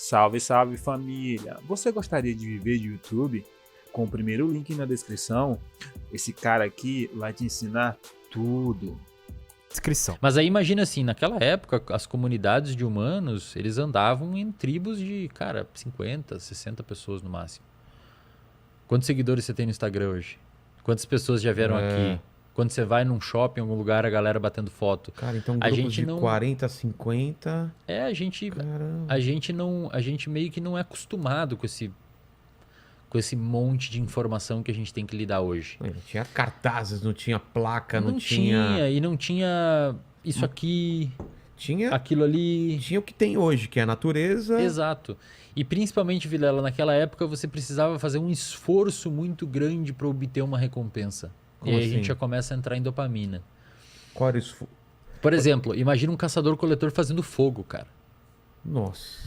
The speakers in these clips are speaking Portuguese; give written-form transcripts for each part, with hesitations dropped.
Salve, salve família! Você gostaria de viver de YouTube? Com o primeiro link na descrição, esse cara aqui vai te ensinar tudo. Descrição. Mas aí imagina assim, naquela época, as comunidades de humanos, eles andavam em tribos de, cara, 50, 60 pessoas no máximo. Quantos seguidores você tem no Instagram hoje? Quantas pessoas já vieram aqui? Quando você vai num shopping, em algum lugar, a galera batendo foto. Cara, então A grupos gente de não... 40, 50... a gente meio que não é acostumado com esse monte de informação que a gente tem que lidar hoje. Não tinha cartazes, não tinha placa, não tinha. E não tinha isso aqui, tinha aquilo ali. Tinha o que tem hoje, que é a natureza. Exato. E principalmente, Vilela, naquela época você precisava fazer um esforço muito grande para obter uma recompensa. Como e aí assim? a gente já começa a entrar em dopamina. Qual era isso? Por exemplo, imagina um caçador-coletor fazendo fogo, cara. Nossa.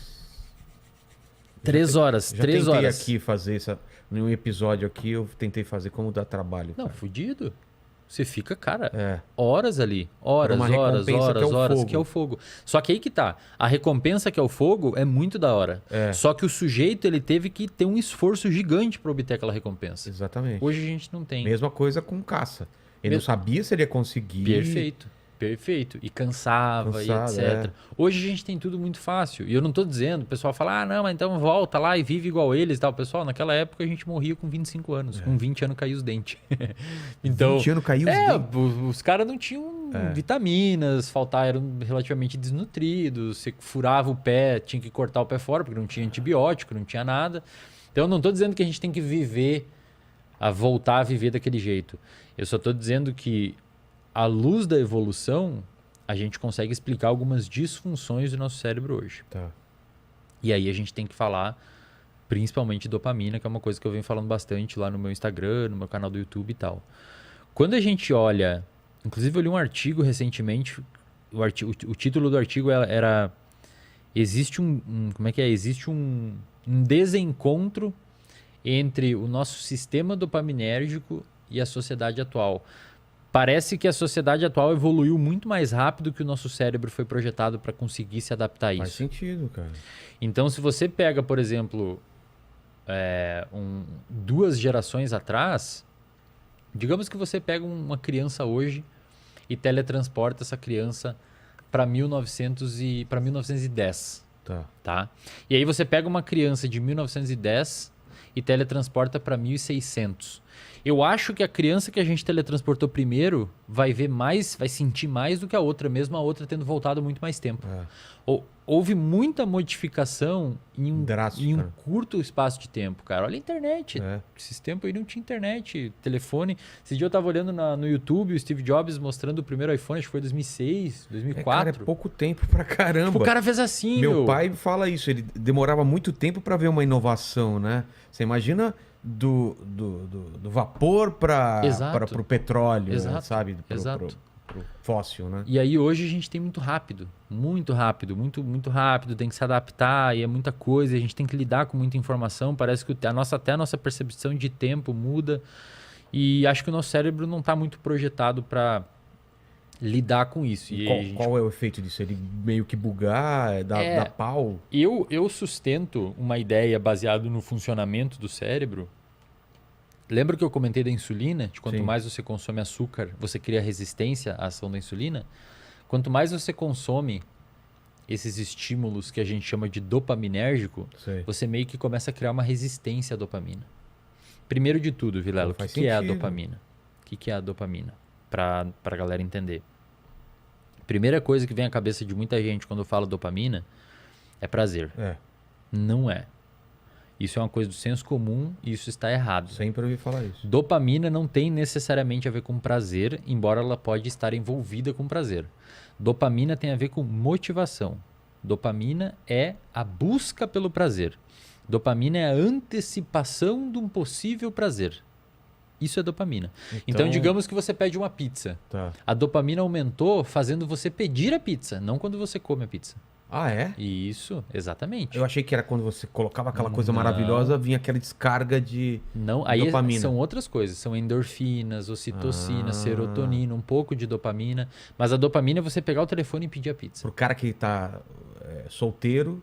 3 horas, Já 3 tentei horas. aqui fazer num episódio aqui, eu tentei fazer como dá trabalho. Não, cara. fudido. Você fica, cara, É. horas ali. Horas, Uma horas, recompensa horas, que é o horas, fogo. que é o fogo. Só que aí que tá. A recompensa que é o fogo é muito da hora. É. Só que o sujeito, ele teve que ter um esforço gigante para obter aquela recompensa. Exatamente. Hoje a gente não tem. Mesma coisa com caça. Ele não sabia se ele ia conseguir. Perfeito, perfeito. E cansava e Cansado, etc. Hoje a gente tem tudo muito fácil. E eu não tô dizendo, o pessoal fala, não, mas então volta lá e vive igual eles e tal. Pessoal, naquela época a gente morria com 25 anos. Com 20 anos caiu os dentes. Então, 20 anos caiu os dentes. os caras não tinham vitaminas, eram relativamente desnutridos. Você furava o pé, tinha que cortar o pé fora, porque não tinha antibiótico, não tinha nada. Então eu não tô dizendo que a gente tem que voltar a viver daquele jeito. Eu só tô dizendo que à luz da evolução, a gente consegue explicar algumas disfunções do nosso cérebro hoje. Tá. E aí a gente tem que falar principalmente de dopamina, que é uma coisa que eu venho falando bastante lá no meu Instagram, no meu canal do YouTube e tal. Quando a gente olha... Inclusive eu li um artigo recentemente, o título do artigo era existe existe um desencontro entre o nosso sistema dopaminérgico e a sociedade atual. Parece que a sociedade atual evoluiu muito mais rápido que o nosso cérebro foi projetado para conseguir se adaptar a isso. Faz sentido, cara. Então, se você pega, por exemplo, 2 gerações atrás, digamos que você pega uma criança hoje e teletransporta essa criança para 1910. Tá? E aí você pega uma criança de 1910 e teletransporta para 1600. Eu acho que a criança que a gente teletransportou primeiro vai sentir mais do que a outra, mesmo a outra tendo voltado muito mais tempo. Houve muita modificação em um curto espaço de tempo, cara. Olha a internet. Esses tempos aí não tinha internet, telefone. Esse dia eu tava olhando no YouTube o Steve Jobs mostrando o primeiro iPhone, acho que foi 2006, 2004. Cara, é pouco tempo pra caramba. O cara fez assim, Meu pai fala isso, ele demorava muito tempo pra ver uma inovação, né? Você imagina do vapor para o petróleo, sabe? Pro fóssil, né? E aí hoje a gente tem muito rápido, muito rápido, tem que se adaptar e é muita coisa, a gente tem que lidar com muita informação, parece que até a nossa percepção de tempo muda e acho que o nosso cérebro não está muito projetado para lidar com isso. E qual é o efeito disso? Ele meio que bugar, dá pau? Eu sustento uma ideia baseada no funcionamento do cérebro. Lembra que eu comentei da insulina? De quanto mais você consome açúcar, você cria resistência à ação da insulina? Quanto mais você consome esses estímulos que a gente chama de dopaminérgico, você meio que começa a criar uma resistência à dopamina. Primeiro de tudo, Vilela, o que é a dopamina? O que é a dopamina? Para a galera entender. Primeira coisa que vem à cabeça de muita gente quando fala dopamina é prazer. Não é. Isso é uma coisa do senso comum e isso está errado. Sempre ouvi falar isso. Dopamina não tem necessariamente a ver com prazer, embora ela pode estar envolvida com prazer. Dopamina tem a ver com motivação. Dopamina é a busca pelo prazer. Dopamina é a antecipação de um possível prazer. Isso é dopamina. Então digamos que você pede uma pizza. A dopamina aumentou fazendo você pedir a pizza, não quando você come a pizza. Ah, é? Isso, exatamente. Eu achei que era quando você colocava aquela coisa maravilhosa, vinha aquela descarga de dopamina. São outras coisas. São endorfinas, ocitocina, serotonina, um pouco de dopamina. Mas a dopamina é você pegar o telefone e pedir a pizza. Pro cara que tá solteiro,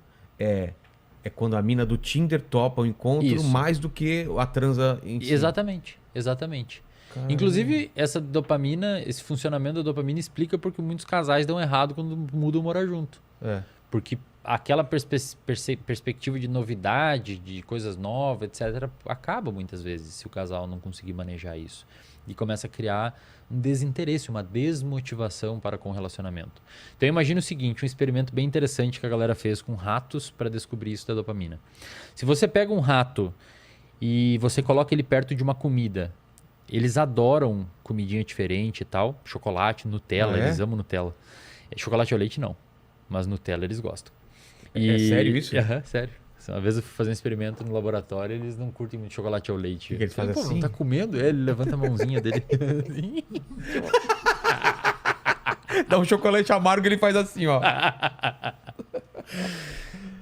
é quando a mina do Tinder topa o encontro mais do que a transa em si. Exatamente. Caramba. Inclusive, essa dopamina, esse funcionamento da dopamina explica porque muitos casais dão errado quando mudam morar junto. Porque aquela perspectiva de novidade, de coisas novas, etc., acaba muitas vezes se o casal não conseguir manejar isso. E começa a criar um desinteresse, uma desmotivação para com o relacionamento. Então imagina o seguinte, um experimento bem interessante que a galera fez com ratos para descobrir isso da dopamina. Se você pega um rato e você coloca ele perto de uma comida, eles adoram comidinha diferente e tal, chocolate, Nutella, eles amam Nutella. Chocolate ao leite não, mas Nutella eles gostam. É sério isso? Sério. Uma vez eu fui fazer um experimento no laboratório, eles não curtem muito chocolate ao leite. O que eles fazem assim? Não tá comendo? Ele levanta a mãozinha dele. Dá um chocolate amargo e ele faz assim, ó.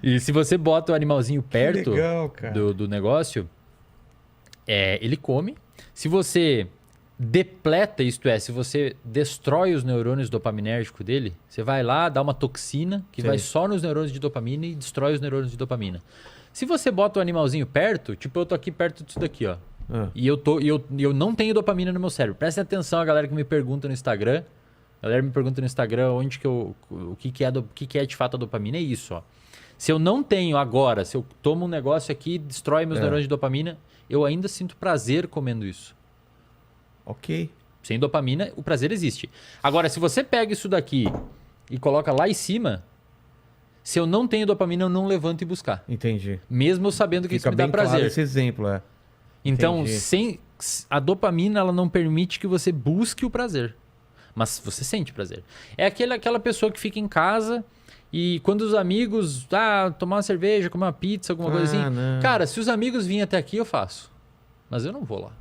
E se você bota o animalzinho perto legal, do negócio, ele come. Se você depleta, isto é, se você destrói os neurônios dopaminérgicos dele, você vai lá, dá uma toxina que vai só nos neurônios de dopamina e destrói os neurônios de dopamina. Se você bota o animalzinho perto, tipo eu tô aqui perto disso daqui, ó. E eu não tenho dopamina no meu cérebro. Prestem atenção a galera que me pergunta no Instagram. A galera me pergunta no Instagram onde que o que é de fato a dopamina. É isso, ó. Se eu não tenho agora, se eu tomo um negócio aqui e destrói meus neurônios de dopamina, eu ainda sinto prazer comendo isso. Ok. Sem dopamina, o prazer existe. Agora, se você pega isso daqui e coloca lá em cima, se eu não tenho dopamina, eu não levanto e buscar. Entendi. Mesmo sabendo que isso me dá prazer. Claro esse exemplo, Então, a dopamina ela não permite que você busque o prazer. Mas você sente prazer. É aquela pessoa que fica em casa e quando os amigos... tomar uma cerveja, comer uma pizza, alguma coisa assim. Não. Cara, se os amigos virem até aqui, eu faço. Mas eu não vou lá.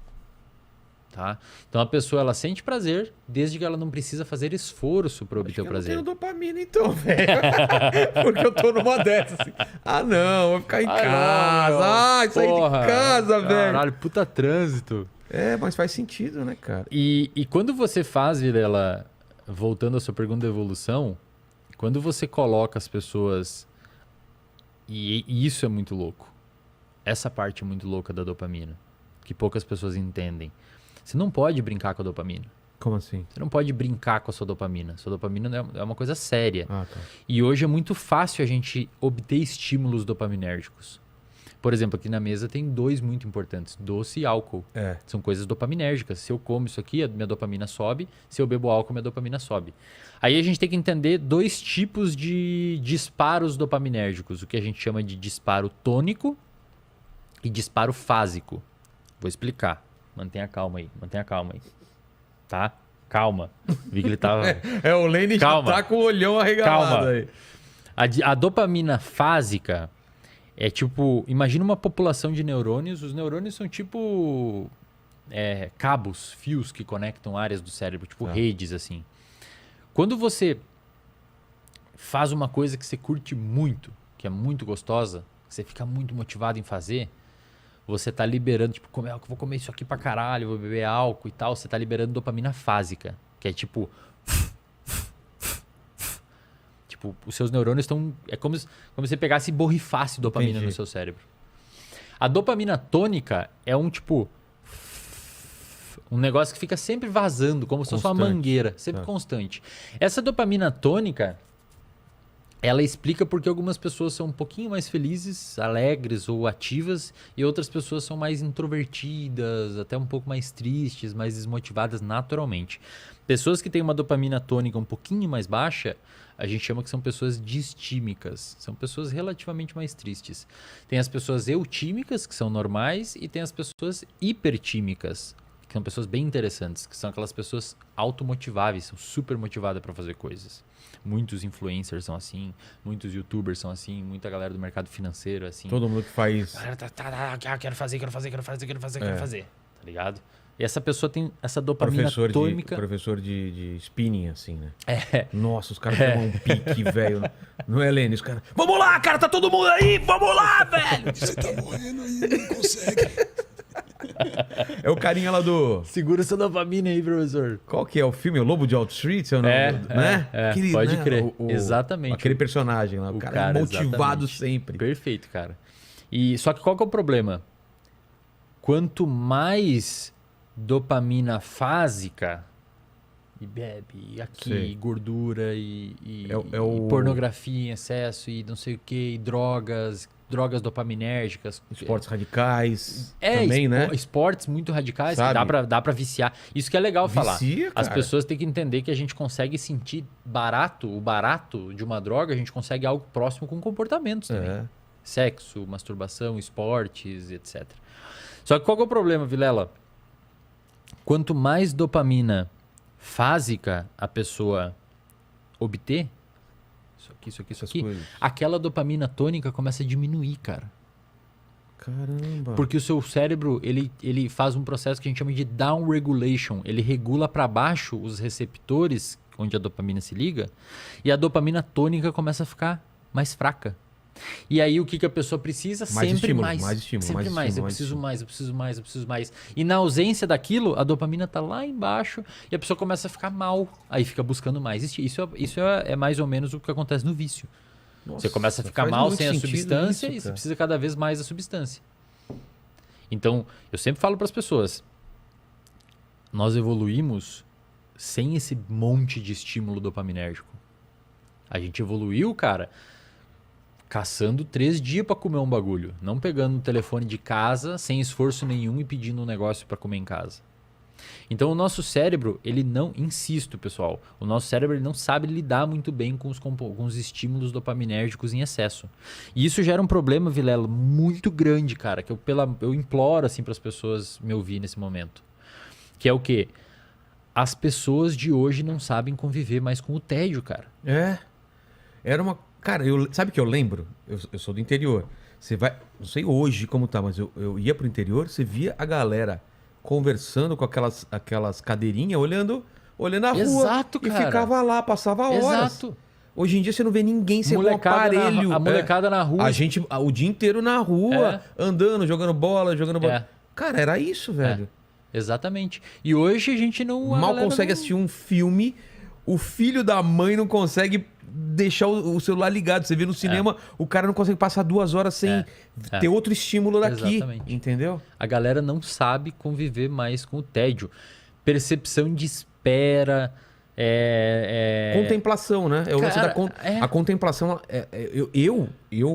Tá? Então a pessoa ela sente prazer desde que ela não precisa fazer esforço para obter o prazer. Eu não tenho dopamina então, velho. Porque eu tô numa dessas assim. Não, vou ficar em casa. Sair de casa, velho. Caralho, puta trânsito. Mas faz sentido, né, cara? E quando você faz, Vilela, voltando à sua pergunta da evolução, quando você coloca as pessoas... E isso é muito louco. Essa parte é muito louca da dopamina, que poucas pessoas entendem. Você não pode brincar com a dopamina. Como assim? Você não pode brincar com a sua dopamina. Sua dopamina é uma coisa séria. Tá. E hoje é muito fácil a gente obter estímulos dopaminérgicos. Por exemplo, aqui na mesa tem 2 muito importantes. Doce e álcool. São coisas dopaminérgicas. Se eu como isso aqui, a minha dopamina sobe. Se eu bebo álcool, a minha dopamina sobe. Aí a gente tem que entender 2 tipos de disparos dopaminérgicos. O que a gente chama de disparo tônico e disparo fásico. Vou explicar. Mantenha calma aí. Tá? Calma. Vi que ele tava... O Lene já tá com o olhão arregalado aí. A dopamina fásica é tipo... Imagina uma população de neurônios. Os neurônios são tipo... cabos, fios que conectam áreas do cérebro. Tipo redes, assim. Quando você faz uma coisa que você curte muito, que é muito gostosa, que você fica muito motivado em fazer... Você tá liberando, tipo, vou comer isso aqui pra caralho, vou beber álcool e tal. Você tá liberando dopamina fásica, que é tipo... Tipo, os seus neurônios estão... É como se você pegasse e borrifasse dopamina no seu cérebro. A dopamina tônica é um tipo... Um negócio que fica sempre vazando, como se fosse uma mangueira, sempre constante. Essa dopamina tônica... Ela explica porque algumas pessoas são um pouquinho mais felizes, alegres ou ativas e outras pessoas são mais introvertidas, até um pouco mais tristes, mais desmotivadas naturalmente. Pessoas que têm uma dopamina tônica um pouquinho mais baixa, a gente chama que são pessoas distímicas. São pessoas relativamente mais tristes. Tem as pessoas eutímicas, que são normais, e tem as pessoas hipertímicas, que são pessoas bem interessantes, que são aquelas pessoas automotiváveis, são super motivadas para fazer coisas. Muitos influencers são assim, muitos youtubers são assim, muita galera do mercado financeiro é assim. Todo mundo que faz... Quero fazer, tá ligado? E essa pessoa tem essa dopamina tônica... Professor de spinning, assim, né? Nossa, os caras tomam um pique, velho. Não é, Lene? Os caras... Vamos lá, cara, tá todo mundo aí, vamos lá, velho! Você tá morrendo aí, não consegue. É o carinha lá do... Segura essa dopamina aí, professor. Qual que é o filme? O Lobo de Wall Street? né? Pode crer. Exatamente. Aquele personagem lá. O cara é motivado exatamente. sempre. Perfeito, cara. E só que qual que é o problema? Quanto mais dopamina fásica... E bebe, e aqui, e gordura, e pornografia em excesso, e não sei o que, e drogas dopaminérgicas. Esportes radicais também, né? Esportes muito radicais, que dá pra viciar. Isso que é legal falar. Vicia, as pessoas têm que entender que a gente consegue sentir o barato de uma droga, a gente consegue algo próximo com comportamentos também. Sexo, masturbação, esportes, etc. Só que qual que é o problema, Vilela? Quanto mais dopamina fásica a pessoa obter, isso aqui, aquela dopamina tônica começa a diminuir, cara. Caramba. Porque o seu cérebro, ele faz um processo que a gente chama de down regulation. Ele regula para baixo os receptores onde a dopamina se liga e a dopamina tônica começa a ficar mais fraca. E aí o que a pessoa precisa? Mais sempre estímulo, mais. Mais estímulo, sempre mais. Eu preciso mais. E na ausência daquilo, a dopamina tá lá embaixo e a pessoa começa a ficar mal. Aí fica buscando mais. Isso é mais ou menos o que acontece no vício. Nossa, você começa a ficar mal sem a substância e você precisa cada vez mais da substância. Então, eu sempre falo para as pessoas, nós evoluímos sem esse monte de estímulo dopaminérgico. A gente evoluiu, cara, caçando 3 dias para comer um bagulho. Não pegando o telefone de casa, sem esforço nenhum e pedindo um negócio para comer em casa. Então o nosso cérebro, ele não... Insisto, pessoal. O nosso cérebro ele não sabe lidar muito bem com os estímulos dopaminérgicos em excesso. E isso gera um problema, Vilela, muito grande, cara. Que eu imploro assim, para as pessoas me ouvir nesse momento. Que é o quê? As pessoas de hoje não sabem conviver mais com o tédio, cara. Era uma... Cara, sabe o que eu lembro? Eu sou do interior. Você vai... Não sei hoje como tá, mas eu ia pro interior, você via a galera conversando com aquelas cadeirinhas, olhando a rua. Exato, cara. E ficava lá, passava horas. Exato. Hoje em dia você não vê ninguém sem um aparelho. A molecada na rua. A gente o dia inteiro na rua, andando, jogando bola. Cara, era isso, velho. Exatamente. E hoje a gente não... Mal consegue assistir um filme, o filho da mãe não consegue deixar o celular ligado. Você vê no cinema, o cara não consegue passar 2 horas sem ter outro estímulo daqui. Exatamente. Entendeu? A galera não sabe conviver mais com o tédio. Percepção de espera... Contemplação, né? A contemplação... Eu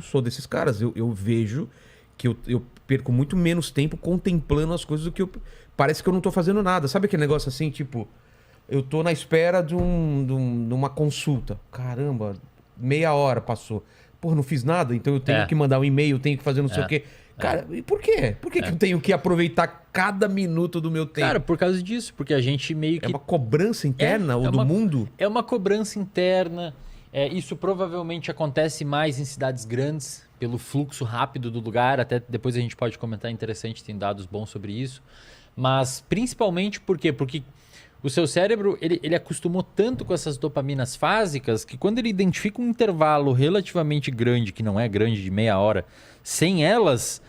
sou desses caras. Eu vejo que eu perco muito menos tempo contemplando as coisas do que parece que eu não tô fazendo nada. Sabe aquele negócio assim, tipo... Eu tô na espera de uma consulta. Caramba, meia hora passou. Pô, não fiz nada, então eu tenho que mandar um e-mail, tenho que fazer não sei o quê. Cara, e por quê? Por que eu tenho que aproveitar cada minuto do meu tempo? Cara, por causa disso, porque a gente meio que... É uma cobrança interna do mundo? É uma cobrança interna. Isso provavelmente acontece mais em cidades grandes, pelo fluxo rápido do lugar. Até depois a gente pode comentar, interessante, tem dados bons sobre isso. Mas principalmente por quê? Porque... O seu cérebro, ele acostumou tanto com essas dopaminas fásicas que quando ele identifica um intervalo relativamente grande, que não é grande, de meia hora, sem elas,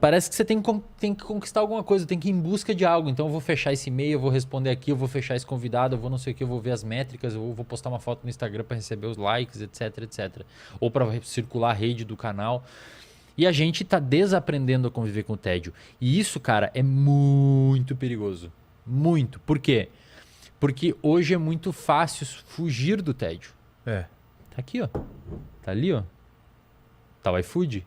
parece que você tem que conquistar alguma coisa, tem que ir em busca de algo. Então eu vou fechar esse e-mail, eu vou responder aqui, eu vou fechar esse convidado, eu vou não sei o que, eu vou ver as métricas, eu vou postar uma foto no Instagram para receber os likes, etc, etc. Ou para circular a rede do canal. E a gente está desaprendendo a conviver com o tédio. E isso, cara, é muito perigoso. Muito. Por quê? Porque hoje é muito fácil fugir do tédio. Tá aqui, ó. Tá ali, ó. Tá o iFood.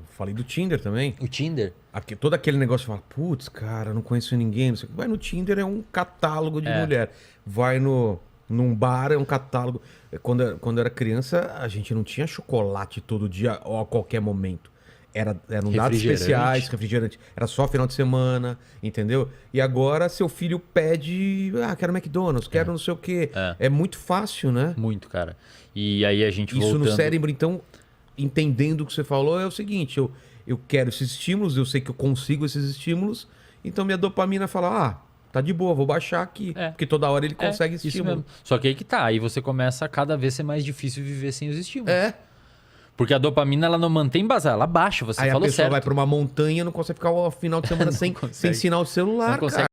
Falei do Tinder também. O Tinder. Todo aquele negócio, fala, putz, cara, não conheço ninguém. Não sei. Vai no Tinder, é um catálogo de mulher. Vai num bar, é um catálogo. Quando eu era criança, a gente não tinha chocolate todo dia ou a qualquer momento. Eram dados especiais, refrigerante. Era só final de semana, entendeu? E agora seu filho pede... quero McDonald's, quero não sei o quê. É muito fácil, né? Muito, cara. E aí a gente Isso no cérebro, então, entendendo o que você falou, é o seguinte. Eu quero esses estímulos, eu sei que eu consigo esses estímulos. Então minha dopamina fala, tá de boa, vou baixar aqui. Porque toda hora ele consegue esse estímulo. Mesmo. Só que aí que tá. Aí você começa a cada vez ser mais difícil viver sem os estímulos. Porque a dopamina, ela não mantém base, ela baixa, você aí falou certo. Aí a pessoa vai pra uma montanha, não consegue ficar o final de semana sem sinal de celular, não consegue